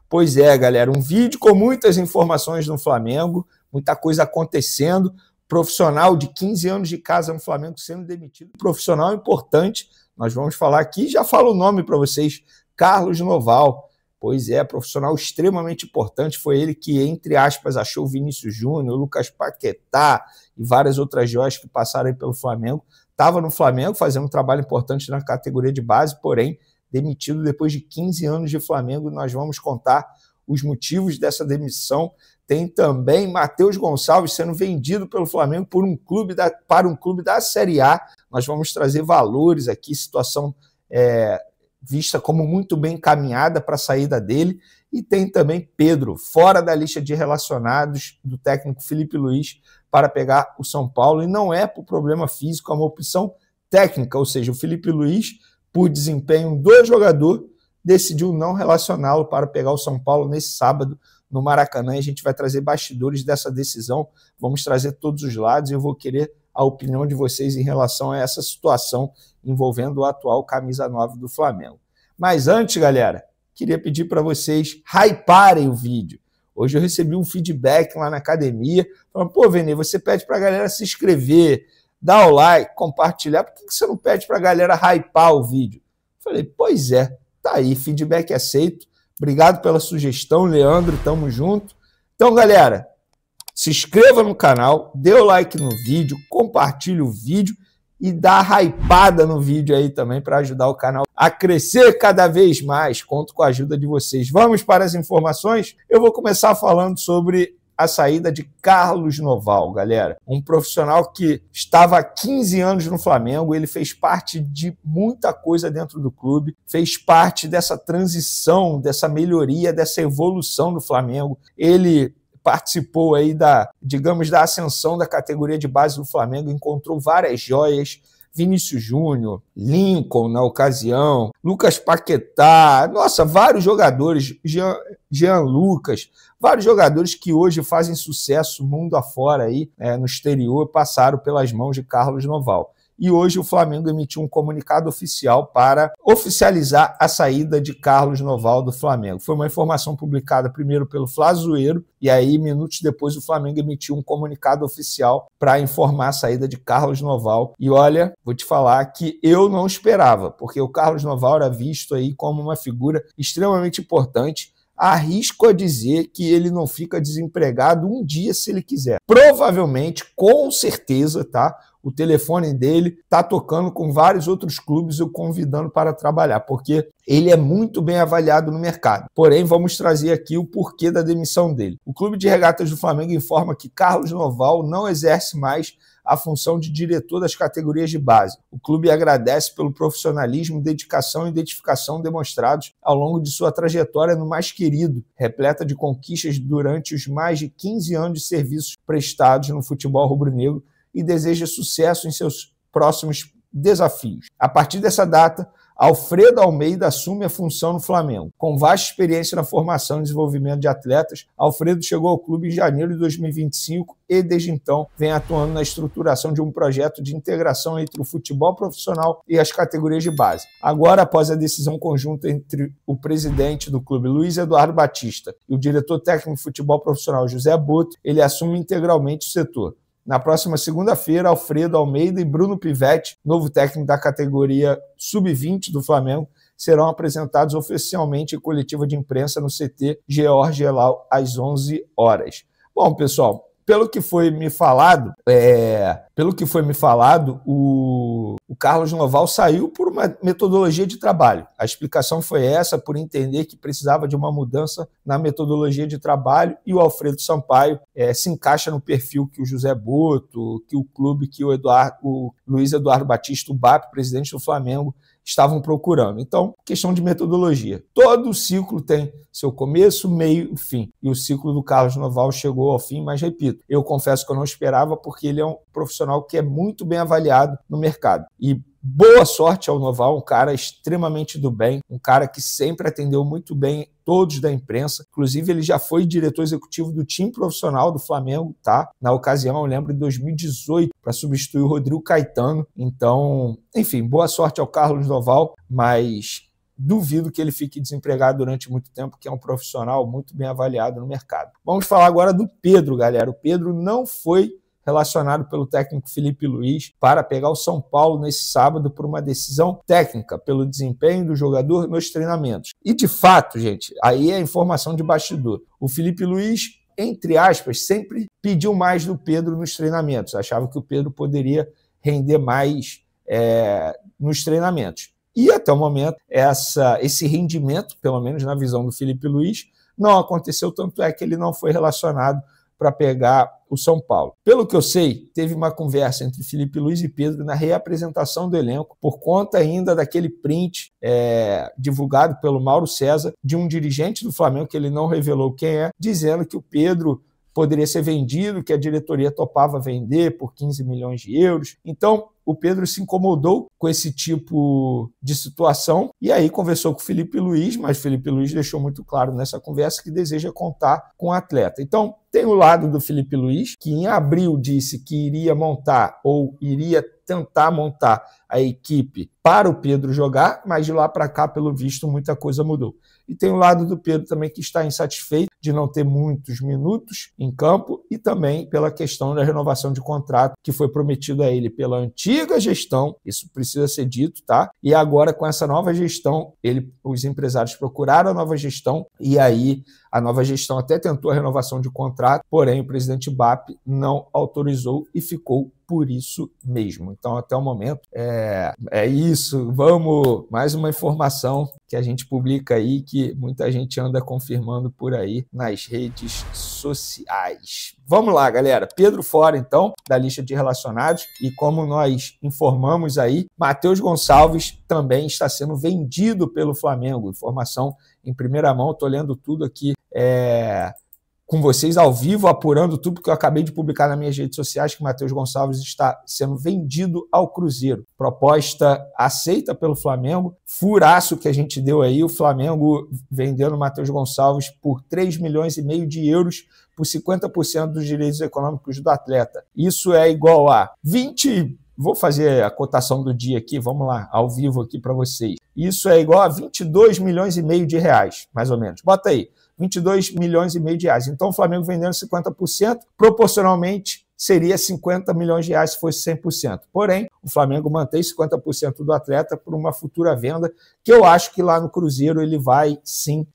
Pois é, galera, um vídeo com muitas informações no Flamengo, muita coisa acontecendo, profissional de 15 anos de casa no Flamengo sendo demitido, profissional importante, nós vamos falar aqui, já falo o nome para vocês, Carlos Noval. Pois é, profissional extremamente importante, foi ele que, entre aspas, achou o Vinícius Júnior, o Lucas Paquetá e várias outras joias que passaram aí pelo Flamengo. Estava no Flamengo fazendo um trabalho importante na categoria de base, porém, demitido depois de 15 anos de Flamengo. Nós vamos contar os motivos dessa demissão. Tem também Matheus Gonçalves sendo vendido pelo Flamengo para um clube da Série A. Nós vamos trazer valores aqui, situação vista como muito bem encaminhada para a saída dele. E tem também Pedro, fora da lista de relacionados do técnico Felipe Luiz para pegar o São Paulo. E não é por problema físico, é uma opção técnica, ou seja, o Felipe Luiz, por desempenho do jogador, decidiu não relacioná-lo para pegar o São Paulo nesse sábado no Maracanã. E a gente vai trazer bastidores dessa decisão, vamos trazer todos os lados e eu vou querer a opinião de vocês em relação a essa situação envolvendo o atual camisa 9 do Flamengo. Mas antes, galera, queria pedir para vocês hyparem o vídeo. Hoje eu recebi um feedback lá na academia, falando, pô, Vene, você pede para a galera se inscrever, dar o like, compartilhar, por que você não pede para a galera hypar o vídeo? Falei, pois é, tá aí, feedback aceito. Obrigado pela sugestão, Leandro, tamo junto. Então, galera, se inscreva no canal, dê o like no vídeo, compartilhe o vídeo e dá a hypada no vídeo aí também para ajudar o canal a crescer cada vez mais. Conto com a ajuda de vocês. Vamos para as informações? Eu vou começar falando sobre a saída de Carlos Noval, galera. Um profissional que estava há 15 anos no Flamengo, ele fez parte de muita coisa dentro do clube, fez parte dessa transição, dessa melhoria, dessa evolução do Flamengo. Ele participou aí da ascensão da categoria de base do Flamengo, encontrou várias joias, Vinícius Júnior, Lincoln na ocasião, Lucas Paquetá, nossa, vários jogadores, Jean Lucas, vários jogadores que hoje fazem sucesso mundo afora aí, no exterior, passaram pelas mãos de Carlos Noval. E hoje o Flamengo emitiu um comunicado oficial para oficializar a saída de Carlos Noval do Flamengo. Foi uma informação publicada primeiro pelo Flazoeiro e aí, minutos depois, o Flamengo emitiu um comunicado oficial para informar a saída de Carlos Noval. E olha, vou te falar que eu não esperava, porque o Carlos Noval era visto aí como uma figura extremamente importante. Arrisco a dizer que ele não fica desempregado um dia se ele quiser. Provavelmente, com certeza, tá? O telefone dele está tocando com vários outros clubes o convidando para trabalhar, porque ele é muito bem avaliado no mercado. Porém, vamos trazer aqui o porquê da demissão dele. O Clube de Regatas do Flamengo informa que Carlos Noval não exerce mais a função de diretor das categorias de base. O clube agradece pelo profissionalismo, dedicação e identificação demonstrados ao longo de sua trajetória no mais querido, repleta de conquistas durante os mais de 15 anos de serviços prestados no futebol rubro-negro, e deseja sucesso em seus próximos desafios. A partir dessa data, Alfredo Almeida assume a função no Flamengo. Com vasta experiência na formação e desenvolvimento de atletas, Alfredo chegou ao clube em janeiro de 2025 e, desde então, vem atuando na estruturação de um projeto de integração entre o futebol profissional e as categorias de base. Agora, após a decisão conjunta entre o presidente do clube, Luiz Eduardo Batista, e o diretor técnico de futebol profissional, José Boto, ele assume integralmente o setor. Na próxima segunda-feira, Alfredo Almeida e Bruno Pivetti, novo técnico da categoria Sub-20 do Flamengo, serão apresentados oficialmente em coletiva de imprensa no CT George Elal às 11 horas. Bom, pessoal, pelo que foi me falado, o Carlos Noval saiu por uma metodologia de trabalho. A explicação foi essa, por entender que precisava de uma mudança na metodologia de trabalho, e o Alfredo Sampaio se encaixa no perfil que o José Boto, que o clube, que o Luiz Eduardo Batista, o BAP, presidente do Flamengo, estavam procurando. Então, questão de metodologia. Todo ciclo tem seu começo, meio e fim. E o ciclo do Carlos Noval chegou ao fim, mas repito, eu confesso que eu não esperava, porque ele é um profissional que é muito bem avaliado no mercado. E boa sorte ao Noval, um cara extremamente do bem, um cara que sempre atendeu muito bem todos da imprensa. Inclusive, ele já foi diretor executivo do time profissional do Flamengo, tá? Na ocasião, eu lembro, em 2018, para substituir o Rodrigo Caetano. Então, enfim, boa sorte ao Carlos Noval, mas duvido que ele fique desempregado durante muito tempo, que é um profissional muito bem avaliado no mercado. Vamos falar agora do Pedro, galera. O Pedro não foi relacionado pelo técnico Felipe Luiz para pegar o São Paulo nesse sábado por uma decisão técnica, pelo desempenho do jogador nos treinamentos. E, de fato, gente, aí é informação de bastidor. O Felipe Luiz, entre aspas, sempre pediu mais do Pedro nos treinamentos. Achava que o Pedro poderia render mais nos treinamentos. E, até o momento, esse rendimento, pelo menos na visão do Felipe Luiz, não aconteceu, tanto é que ele não foi relacionado para pegar o São Paulo. Pelo que eu sei, teve uma conversa entre Felipe Luiz e Pedro na reapresentação do elenco, por conta ainda daquele print divulgado pelo Mauro César, de um dirigente do Flamengo, que ele não revelou quem é, dizendo que o Pedro poderia ser vendido, que a diretoria topava vender por 15 milhões de euros. Então, o Pedro se incomodou com esse tipo de situação e aí conversou com o Felipe Luiz, mas o Felipe Luiz deixou muito claro nessa conversa que deseja contar com o atleta. Então, tem o lado do Felipe Luiz, que em abril disse que iria montar ou iria tentar montar a equipe para o Pedro jogar, mas de lá para cá, pelo visto, muita coisa mudou. E tem o lado do Pedro também, que está insatisfeito de não ter muitos minutos em campo e também pela questão da renovação de contrato que foi prometido a ele pela antiga gestão, isso precisa ser dito, tá? E agora com essa nova gestão, os empresários procuraram a nova gestão e aí a nova gestão até tentou a renovação de contrato, porém o presidente BAP não autorizou e ficou por isso mesmo. Então, até o momento, é isso. Vamos, mais uma informação que a gente publica aí, que muita gente anda confirmando por aí nas redes sociais. Vamos lá, galera. Pedro fora, então, da lista de relacionados. E como nós informamos aí, Matheus Gonçalves também está sendo vendido pelo Flamengo. Informação em primeira mão, estou lendo tudo aqui com vocês ao vivo, apurando tudo que eu acabei de publicar nas minhas redes sociais, que Matheus Gonçalves está sendo vendido ao Cruzeiro. Proposta aceita pelo Flamengo, furaço que a gente deu aí, o Flamengo vendendo Matheus Gonçalves por 3,5 milhões de euros por 50% dos direitos econômicos do atleta. Isso é igual a 20... Vou fazer a cotação do dia aqui, vamos lá, ao vivo aqui para vocês. Isso é igual a 22,5 milhões de reais, mais ou menos. Bota aí, 22,5 milhões de reais. Então o Flamengo vendendo 50%, proporcionalmente seria 50 milhões de reais se fosse 100%. Porém, o Flamengo mantém 50% do atleta por uma futura venda, que eu acho que lá no Cruzeiro ele vai sim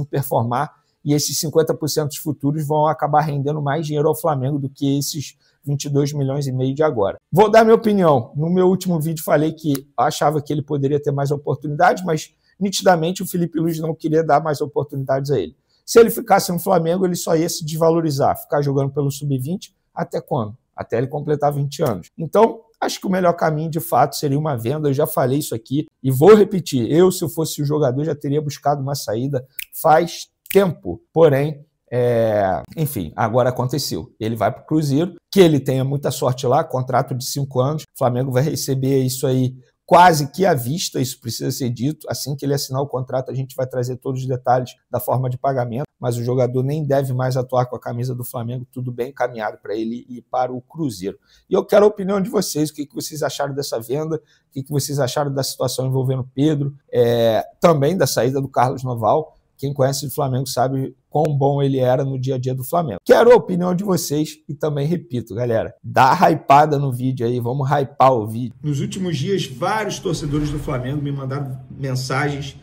performar, e esses 50% dos futuros vão acabar rendendo mais dinheiro ao Flamengo do que esses 22,5 milhões de agora. Vou dar minha opinião. No meu último vídeo falei que achava que ele poderia ter mais oportunidades, mas nitidamente o Felipe Luiz não queria dar mais oportunidades a ele. Se ele ficasse no Flamengo, ele só ia se desvalorizar, ficar jogando pelo Sub-20 até quando? Até ele completar 20 anos. Então, acho que o melhor caminho, de fato, seria uma venda. Eu já falei isso aqui e vou repetir. Eu, se eu fosse o jogador, já teria buscado uma saída faz tempo. Porém, enfim, agora aconteceu. Ele vai para o Cruzeiro, que ele tenha muita sorte lá, contrato de 5 anos. O Flamengo vai receber isso aí quase que à vista, isso precisa ser dito. Assim que ele assinar o contrato, a gente vai trazer todos os detalhes da forma de pagamento, mas o jogador nem deve mais atuar com a camisa do Flamengo, tudo bem encaminhado para ele ir para o Cruzeiro. E eu quero a opinião de vocês, o que vocês acharam dessa venda, o que vocês acharam da situação envolvendo Pedro, também da saída do Carlos Noval. Quem conhece o Flamengo sabe quão bom ele era no dia a dia do Flamengo. Quero a opinião de vocês e também repito, galera, dá hypada no vídeo aí, vamos hypar o vídeo. Nos últimos dias, vários torcedores do Flamengo me mandaram mensagens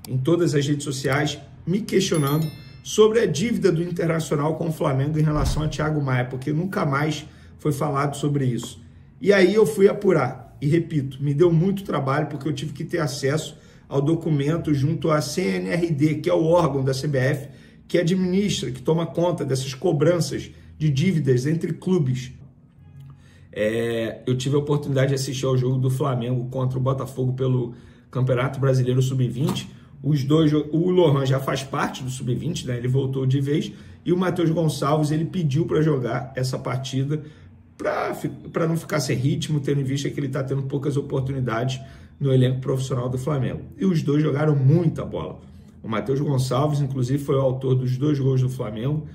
em todas as redes sociais me questionando sobre a dívida do Internacional com o Flamengo em relação a Thiago Maia, porque nunca mais foi falado sobre isso. E aí eu fui apurar e repito, me deu muito trabalho porque eu tive que ter acesso ao documento junto à CNRD, que é o órgão da CBF, que administra, que toma conta dessas cobranças de dívidas entre clubes. Eu tive a oportunidade de assistir ao jogo do Flamengo contra o Botafogo pelo Campeonato Brasileiro Sub-20. O Lohan já faz parte do Sub-20, né? Ele voltou de vez, e o Matheus Gonçalves ele pediu para jogar essa partida para não ficar sem ritmo, tendo em vista que ele está tendo poucas oportunidades no elenco profissional do Flamengo. E os dois jogaram muita bola. O Matheus Gonçalves, inclusive, foi o autor dos 2 gols do Flamengo.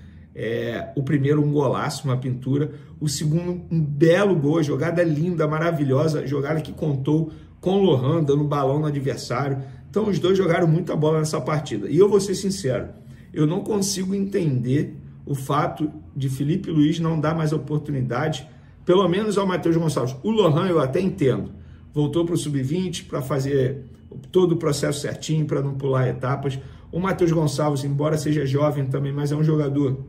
O primeiro, um golaço, uma pintura. O segundo, um belo gol, jogada linda, maravilhosa, jogada que contou com o Lohan, dando balão no adversário. Então os dois jogaram muita bola nessa partida. E eu vou ser sincero, eu não consigo entender o fato de Felipe Luiz não dar mais oportunidade, pelo menos ao Matheus Gonçalves. O Lohan eu até entendo, voltou para o sub-20 para fazer todo o processo certinho, para não pular etapas. O Matheus Gonçalves, embora seja jovem também, mas é um jogador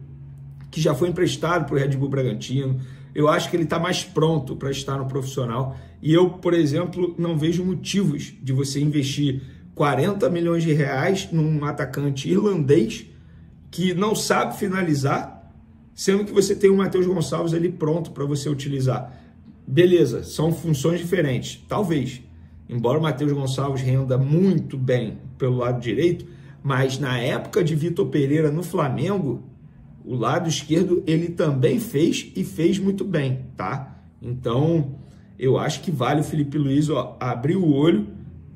que já foi emprestado para o Red Bull Bragantino. Eu acho que ele está mais pronto para estar no profissional. E eu, por exemplo, não vejo motivos de você investir 40 milhões de reais num atacante irlandês que não sabe finalizar, sendo que você tem o Matheus Gonçalves ali pronto para você utilizar. Beleza, são funções diferentes, talvez. Embora o Matheus Gonçalves renda muito bem pelo lado direito, mas na época de Vitor Pereira no Flamengo, o lado esquerdo ele também fez e fez muito bem, tá? Então, eu acho que vale o Felipe Luiz abrir o olho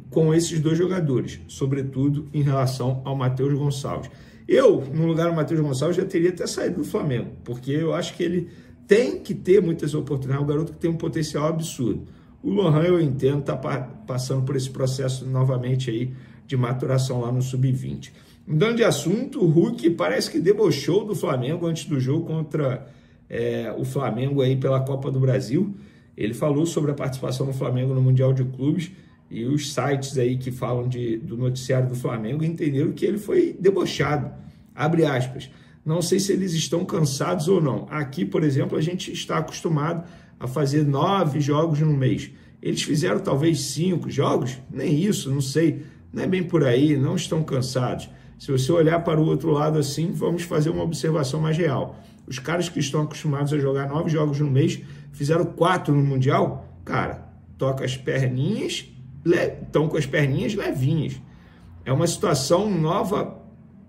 com esses dois jogadores, sobretudo em relação ao Matheus Gonçalves. Eu, no lugar do Matheus Gonçalves, já teria até saído do Flamengo, porque eu acho que ele tem que ter muitas oportunidades, é um garoto que tem um potencial absurdo. O Lohan, eu entendo, está passando por esse processo novamente aí de maturação lá no Sub-20. Mudando de assunto, o Hulk parece que debochou do Flamengo antes do jogo contra o Flamengo aí pela Copa do Brasil. Ele falou sobre a participação do Flamengo no Mundial de Clubes e os sites aí que falam do noticiário do Flamengo entenderam que ele foi debochado, abre aspas. Não sei se eles estão cansados ou não. Aqui, por exemplo, a gente está acostumado a fazer 9 jogos no mês. Eles fizeram talvez 5 jogos, nem isso, não sei, não é bem por aí, não estão cansados. Se você olhar para o outro lado assim, vamos fazer uma observação mais real. Os caras que estão acostumados a jogar 9 jogos no mês, fizeram 4 no Mundial, cara, toca as perninhas, estão com as perninhas levinhas. É uma situação nova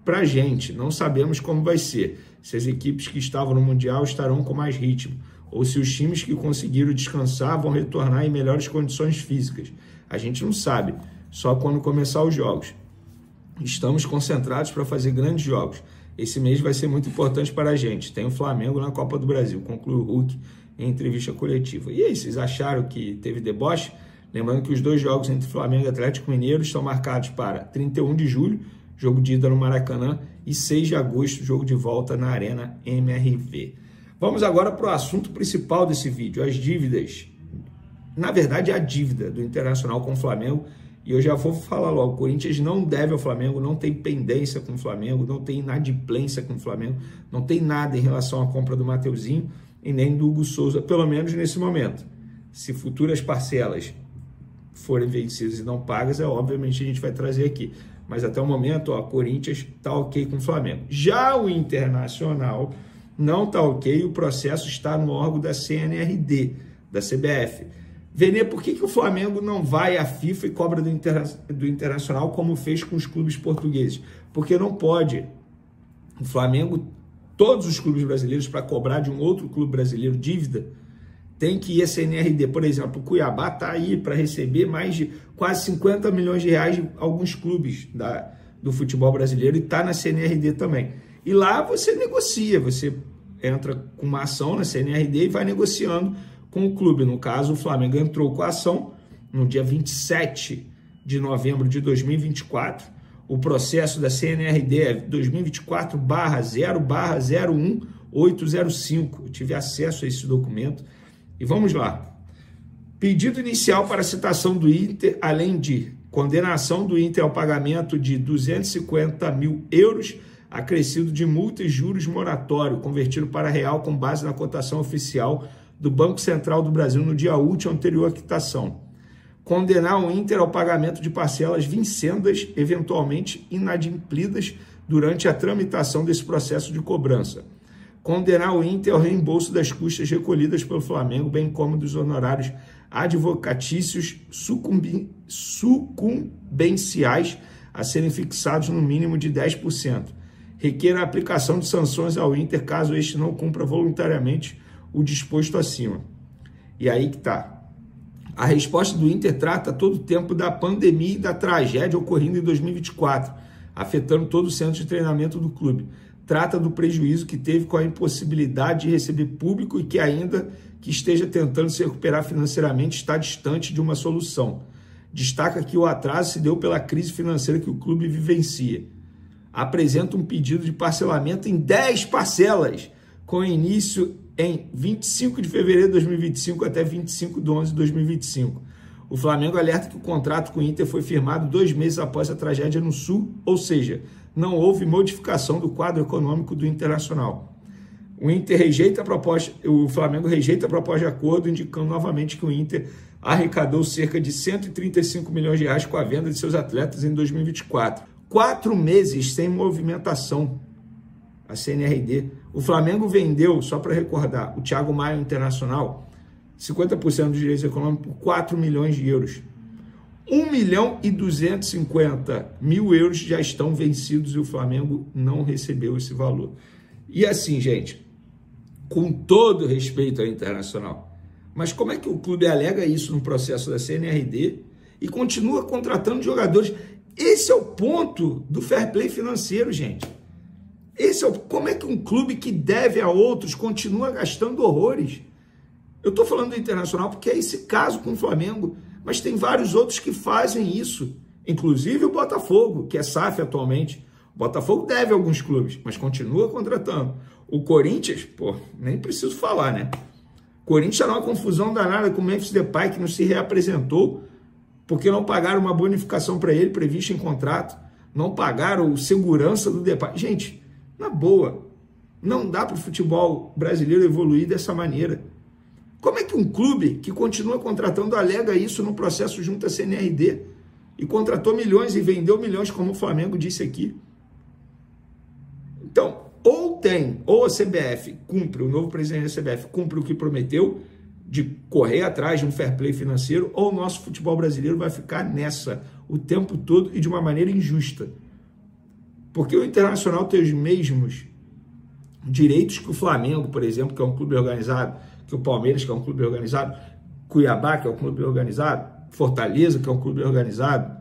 para a gente, não sabemos como vai ser. Se as equipes que estavam no Mundial estarão com mais ritmo, ou se os times que conseguiram descansar vão retornar em melhores condições físicas. A gente não sabe, só quando começar os jogos. Estamos concentrados para fazer grandes jogos. Esse mês vai ser muito importante para a gente. Tem o Flamengo na Copa do Brasil, concluiu o Hulk em entrevista coletiva. E aí, vocês acharam que teve deboche? Lembrando que os 2 jogos entre Flamengo e Atlético Mineiro estão marcados para 31 de julho, jogo de ida no Maracanã, e 6 de agosto, jogo de volta na Arena MRV. Vamos agora para o assunto principal desse vídeo, as dívidas. Na verdade, a dívida do Internacional com o Flamengo. E eu já vou falar logo, o Corinthians não deve ao Flamengo, não tem pendência com o Flamengo, não tem inadimplência com o Flamengo, não tem nada em relação à compra do Mateuzinho e nem do Hugo Souza, pelo menos nesse momento. Se futuras parcelas forem vencidas e não pagas, obviamente a gente vai trazer aqui. Mas até o momento, o Corinthians está ok com o Flamengo. Já o Internacional não está ok, o processo está no órgão da CNRD, da CBF. Vene, por que o Flamengo não vai à FIFA e cobra do Internacional como fez com os clubes portugueses? Porque não pode. O Flamengo, todos os clubes brasileiros, para cobrar de um outro clube brasileiro dívida, tem que ir à CNRD. Por exemplo, o Cuiabá está aí para receber mais de quase 50 milhões de reais de alguns clubes do futebol brasileiro e está na CNRD também. E lá você negocia, você entra com uma ação na CNRD e vai negociando com o clube. No caso, o Flamengo entrou com a ação no dia 27 de novembro de 2024. O processo da CNRD é 2024/0/01805. Eu tive acesso a esse documento. E vamos lá. Pedido inicial para citação do Inter, além de condenação do Inter ao pagamento de 250 mil euros, acrescido de multa e juros moratório, convertido para real com base na cotação oficial do Banco Central do Brasil no dia útil anterior à quitação. Condenar o Inter ao pagamento de parcelas vincendas, eventualmente inadimplidas, durante a tramitação desse processo de cobrança. Condenar o Inter ao reembolso das custas recolhidas pelo Flamengo, bem como dos honorários advocatícios sucumbenciais a serem fixados no mínimo de 10%. Requer a aplicação de sanções ao Inter caso este não cumpra voluntariamente o disposto acima. E aí que tá. A resposta do Inter trata todo o tempo da pandemia e da tragédia ocorrendo em 2024, afetando todo o centro de treinamento do clube. Trata do prejuízo que teve com a impossibilidade de receber público e que ainda que esteja tentando se recuperar financeiramente está distante de uma solução. destaca que o atraso se deu pela crise financeira que o clube vivencia. Apresenta um pedido de parcelamento em 10 parcelas, com início em 25 de fevereiro de 2025 até 25 de 11 de 2025. O Flamengo alerta que o contrato com o Inter foi firmado 2 meses após a tragédia no Sul, ou seja, não houve modificação do quadro econômico do Internacional. O Flamengo rejeita a proposta de acordo, indicando novamente que o Inter arrecadou cerca de 135 milhões de reais com a venda de seus atletas em 2024. 4 meses sem movimentação. A CNRD. O Flamengo vendeu, só para recordar, o Thiago Maia Internacional, 50% dos direitos econômicos por 4 milhões de euros. 1.250.000 euros já estão vencidos e o Flamengo não recebeu esse valor. E assim, gente, com todo respeito ao Internacional, mas como é que o clube alega isso no processo da CNRD e continua contratando jogadores? Esse é o ponto do fair play financeiro, gente. Como é que um clube que deve a outros continua gastando horrores? Eu estou falando do Internacional porque é esse caso com o Flamengo, mas tem vários outros que fazem isso, inclusive o Botafogo, que é SAF atualmente. O Botafogo deve a alguns clubes, mas continua contratando. O Corinthians, nem preciso falar, né? O Corinthians está numa confusão danada com o Memphis Depay, que não se reapresentou, porque não pagaram uma bonificação para ele prevista em contrato, não pagaram segurança do Depay. Gente, na boa, não dá para o futebol brasileiro evoluir dessa maneira. Como é que um clube que continua contratando alega isso no processo junto à CNRD e contratou milhões e vendeu milhões, como o Flamengo disse aqui? Então, ou a CBF cumpre, o novo presidente da CBF cumpre o que prometeu de correr atrás de um fair play financeiro, ou o nosso futebol brasileiro vai ficar nessa o tempo todo e de uma maneira injusta. Porque o Internacional tem os mesmos direitos que o Flamengo, por exemplo, que é um clube organizado, que o Palmeiras, que é um clube organizado, Cuiabá, que é um clube organizado, Fortaleza, que é um clube organizado.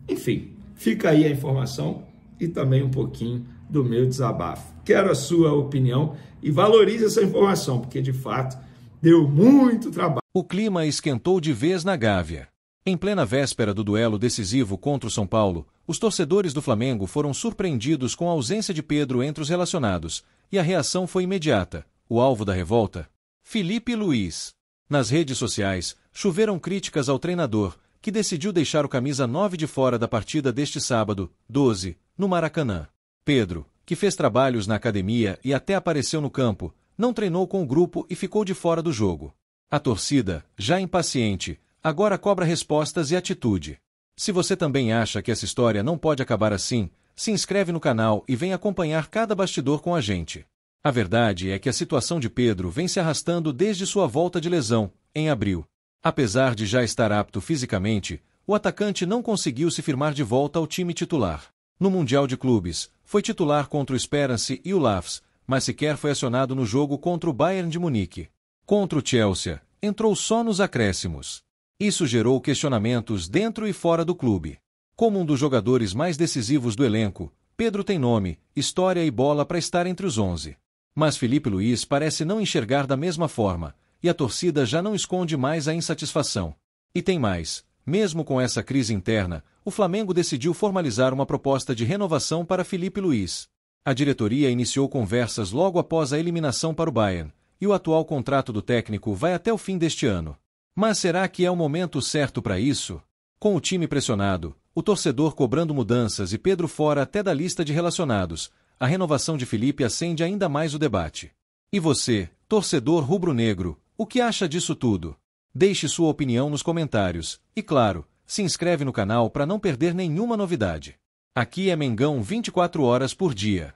Enfim, fica aí a informação e também um pouquinho do meu desabafo. Quero a sua opinião e valorize essa informação, porque de fato deu muito trabalho. O clima esquentou de vez na Gávea. Em plena véspera do duelo decisivo contra o São Paulo, os torcedores do Flamengo foram surpreendidos com a ausência de Pedro entre os relacionados, e a reação foi imediata. O alvo da revolta? Felipe Luiz. Nas redes sociais, choveram críticas ao treinador, que decidiu deixar o camisa 9 de fora da partida deste sábado, 12, no Maracanã. Pedro, que fez trabalhos na academia e até apareceu no campo, não treinou com o grupo e ficou de fora do jogo. A torcida, já impaciente, agora cobra respostas e atitude. Se você também acha que essa história não pode acabar assim, se inscreve no canal e vem acompanhar cada bastidor com a gente. A verdade é que a situação de Pedro vem se arrastando desde sua volta de lesão, em abril. Apesar de já estar apto fisicamente, o atacante não conseguiu se firmar de volta ao time titular. No Mundial de Clubes, foi titular contra o Esperance e o LAFS, mas sequer foi acionado no jogo contra o Bayern de Munique. Contra o Chelsea, entrou só nos acréscimos. Isso gerou questionamentos dentro e fora do clube. Como um dos jogadores mais decisivos do elenco, Pedro tem nome, história e bola para estar entre os 11. Mas Felipe Luiz parece não enxergar da mesma forma, e a torcida já não esconde mais a insatisfação. E tem mais, mesmo com essa crise interna, o Flamengo decidiu formalizar uma proposta de renovação para Felipe Luiz. A diretoria iniciou conversas logo após a eliminação para o Bayern, e o atual contrato do técnico vai até o fim deste ano. Mas será que é o momento certo para isso? Com o time pressionado, o torcedor cobrando mudanças e Pedro fora até da lista de relacionados, a renovação de Felipe acende ainda mais o debate. E você, torcedor rubro-negro, o que acha disso tudo? Deixe sua opinião nos comentários e, claro, se inscreve no canal para não perder nenhuma novidade. Aqui é Mengão 24 horas por dia.